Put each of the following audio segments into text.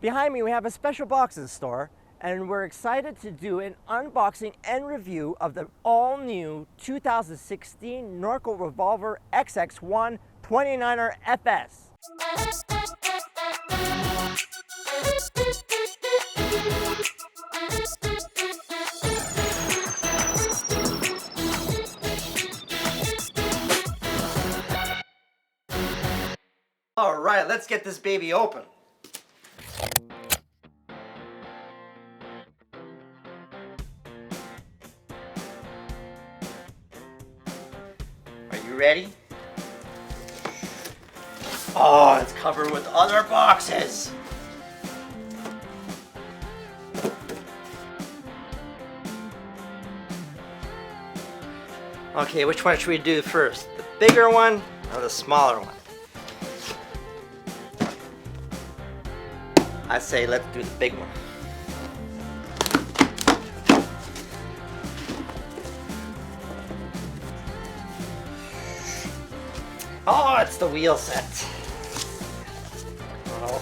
Behind me we have a special boxes store, and we're excited to do an unboxing and review of the all-new 2016 Norco Revolver XX1 29er FS. All right, let's get this baby open. Are you ready? Oh, it's covered with other boxes. Okay, which one should we do first? The bigger one or the smaller one? I say let's do the big one. Oh, it's the wheel set. Oh.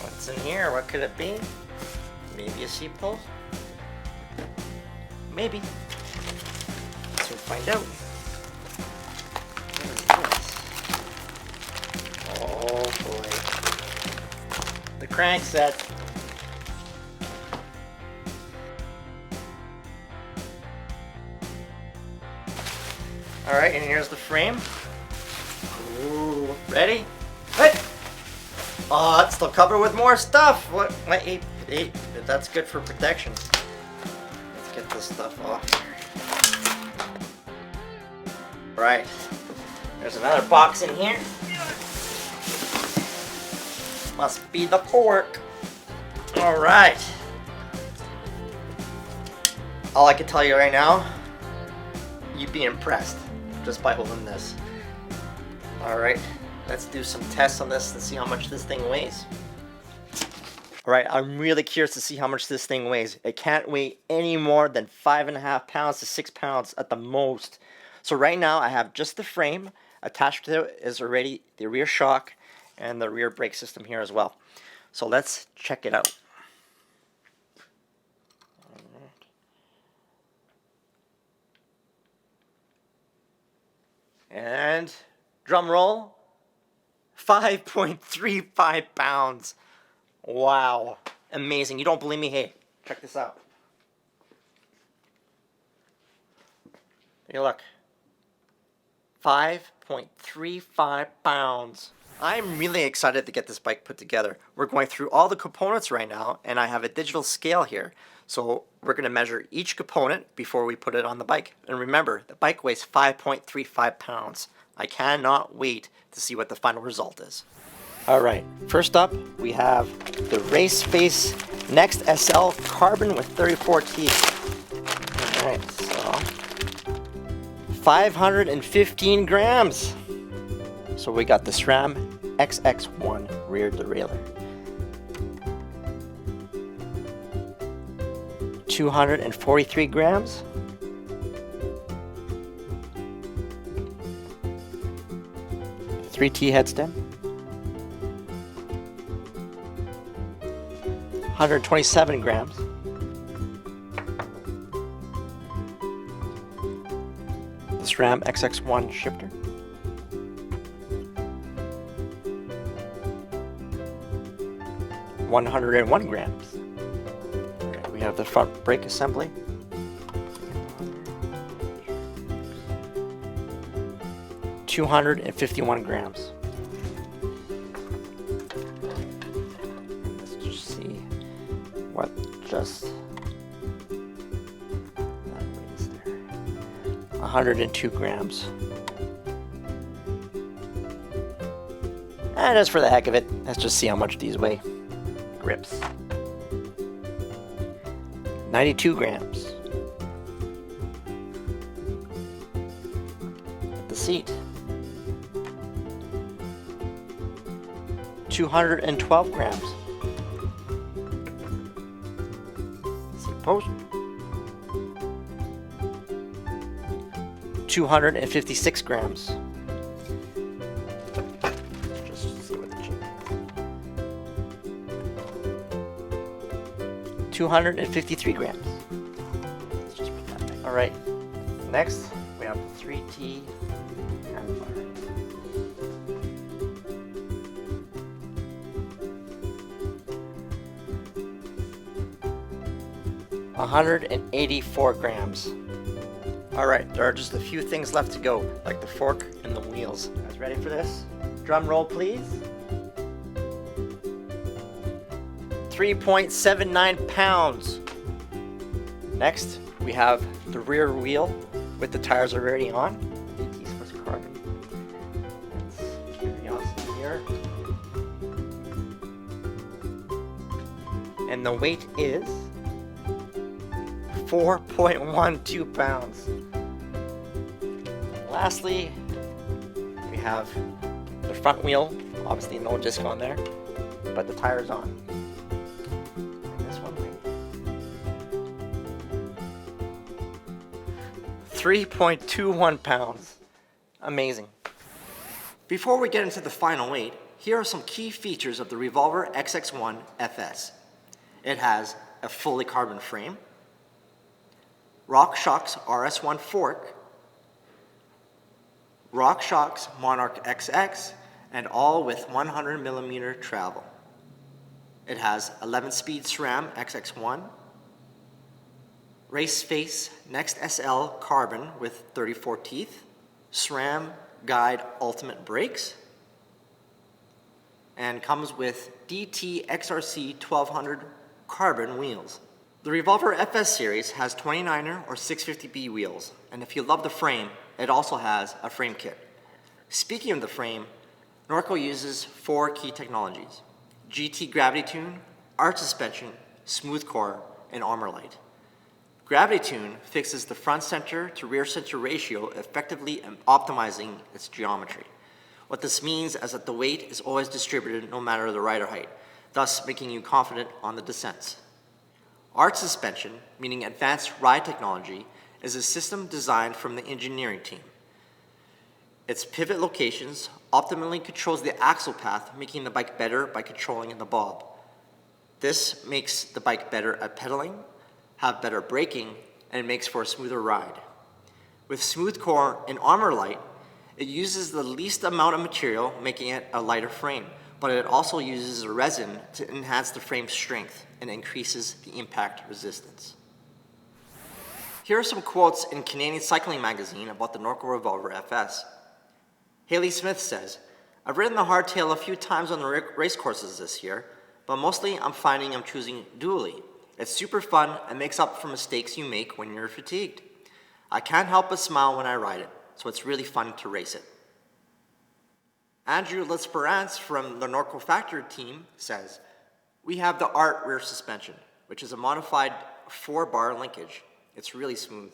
What's in here? What could it be? Maybe a seat post? Maybe. Let's find out. Oh boy. The crank set. Alright, and here's the frame. Ooh, ready? Hey! Oh, it's still covered with more stuff. What? Wait, that's good for protection. Let's get this stuff off. Right. There's another box in here. Must be the fork. Alright. All I can tell you right now, you'd be impressed just by holding this. Alright, let's do some tests on this and see how much this thing weighs. Alright, I'm really curious to see how much this thing weighs. It can't weigh any more than 5.5 pounds to 6 pounds at the most. So right now I have just the frame. Attached to it is already the rear shock and the rear brake system here as well. So let's check it out. And drum roll, 5.35 pounds. Wow, amazing. You don't believe me? Hey, check this out. Take a look. 5.35 pounds. I'm really excited to get this bike put together. We're going through all the components right now, and I have a digital scale here. So we're going to measure each component before we put it on the bike. And remember, the bike weighs 5.35 pounds. I cannot wait to see what the final result is. All right, first up, we have the Race Face Next SL Carbon with 34 teeth. All right, so 515 grams. So we got the SRAM XX1 rear derailleur. 243 grams. Three T headstand. 127 grams. The SRAM XX1 shifter. 101 grams. Okay, we have the front brake assembly. 251 grams. Let's just see what just that weighs there. 102 grams. And just for the heck of it, let's just see how much these weigh. Grips. 92 grams. The seat. 212 grams. Seat post. 256 grams. Just see what the 253 grams. Let's just put that back. All right, next we have 3T handlebar. 184 grams. All right, there are just a few things left to go, like the fork and the wheels. You guys ready for this? Drum roll, please. 3.79 pounds. Next, we have the rear wheel with the tires already on. DT Swiss carbon. That's curiosity here. And the weight is 4.12 pounds. Lastly, we have the front wheel. Obviously no disc on there, but the tire's on. And this one weighs 3.21 pounds. Amazing. Before we get into the final weight, here are some key features of the Revolver XX1 FS. It has a fully carbon frame, RockShox RS1 fork, RockShox Monarch XX, and all with 100mm travel. It has 11-speed SRAM XX1, Race Face Next SL carbon with 34 teeth, SRAM Guide Ultimate brakes, and comes with DT XRC 1200 carbon wheels. The Revolver FS series has 29er or 650B wheels, and if you love the frame, it also has a frame kit. Speaking of the frame, Norco uses 4 key technologies: GT Gravity Tune, Arch Suspension, Smooth Core, and Armor Light. Gravity Tune fixes the front center to rear center ratio, effectively optimizing its geometry. What this means is that the weight is always distributed no matter the rider height, thus making you confident on the descents. Arch Suspension, meaning advanced ride technology, is a system designed from the engineering team. Its pivot locations optimally controls the axle path, making the bike better by controlling the bob. This makes the bike better at pedaling, have better braking, and makes for a smoother ride. With Smooth Core and Armor Light, it uses the least amount of material, making it a lighter frame, but it also uses a resin to enhance the frame's strength and increases the impact resistance. Here are some quotes in Canadian Cycling Magazine about the Norco Revolver FS. Haley Smith says, "I've ridden the hardtail a few times on the race courses this year, but mostly I'm finding I'm choosing dually. It's super fun and makes up for mistakes you make when you're fatigued. I can't help but smile when I ride it, so it's really fun to race it." Andrew Lesperance from the Norco Factory team says, "We have the Art rear suspension, which is a modified 4-bar linkage. It's really smooth.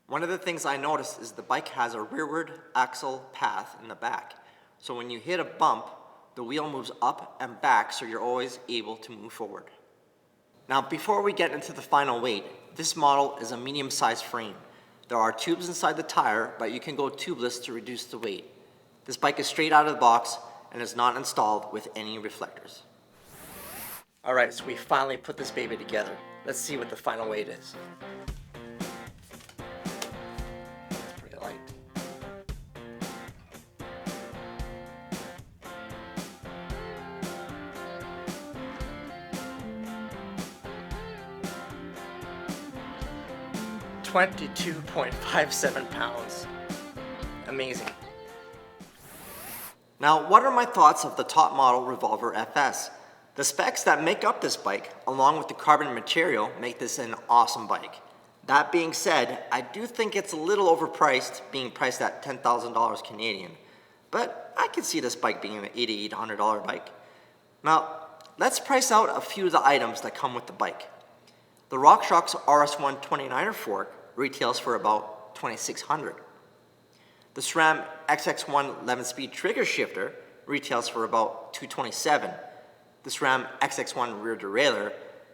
One of the things I noticed is the bike has a rearward axle path in the back, so when you hit a bump, the wheel moves up and back so you're always able to move forward." Now, before we get into the final weight, this model is a medium-sized frame. There are tubes inside the tire, but you can go tubeless to reduce the weight. This bike is straight out of the box and is not installed with any reflectors. All right, so we finally put this baby together. Let's see what the final weight is. It's pretty light. $22.57 pounds. Amazing. Now, what are my thoughts of the top model Revolver FS? The specs that make up this bike, along with the carbon material, make this an awesome bike. That being said, I do think it's a little overpriced, being priced at $10,000 Canadian. But I can see this bike being an $8,800 bike. Now, let's price out a few of the items that come with the bike. The RockShox RS1 29er fork retails for about $2,600. The SRAM XX1 11-speed trigger shifter retails for about $227. The SRAM XX1 rear derailleur,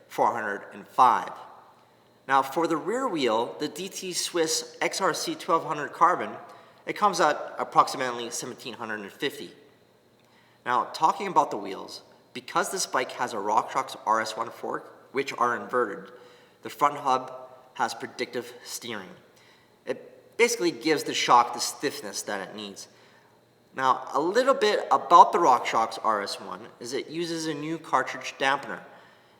$405. Now for the rear wheel, the DT Swiss XRC 1200 carbon, it comes at approximately $1,750. Now talking about the wheels, because this bike has a RockShox RS1 fork which are inverted. The front hub has predictive steering. It basically gives the shock the stiffness that it needs. Now, a little bit about the RockShox RS1 is it uses a new cartridge dampener.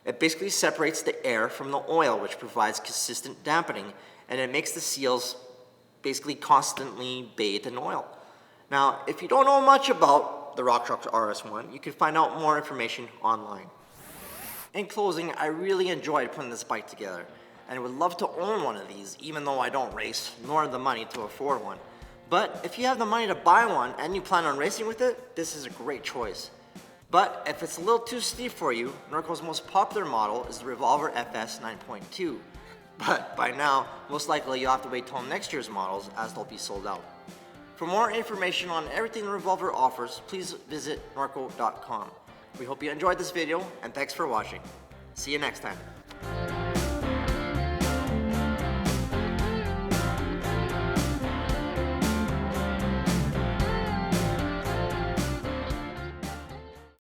It basically separates the air from the oil, which provides consistent dampening, and it makes the seals basically constantly bathed in oil. Now, if you don't know much about the RockShox RS1, you can find out more information online. In closing, I really enjoyed putting this bike together, and would love to own one of these, even though I don't race, nor the money to afford one. But if you have the money to buy one and you plan on racing with it, this is a great choice. But if it's a little too steep for you, Norco's most popular model is the Revolver FS 9.2. But by now, most likely you'll have to wait till next year's models, as they'll be sold out. For more information on everything the Revolver offers, please visit norco.com. We hope you enjoyed this video, and thanks for watching. See you next time.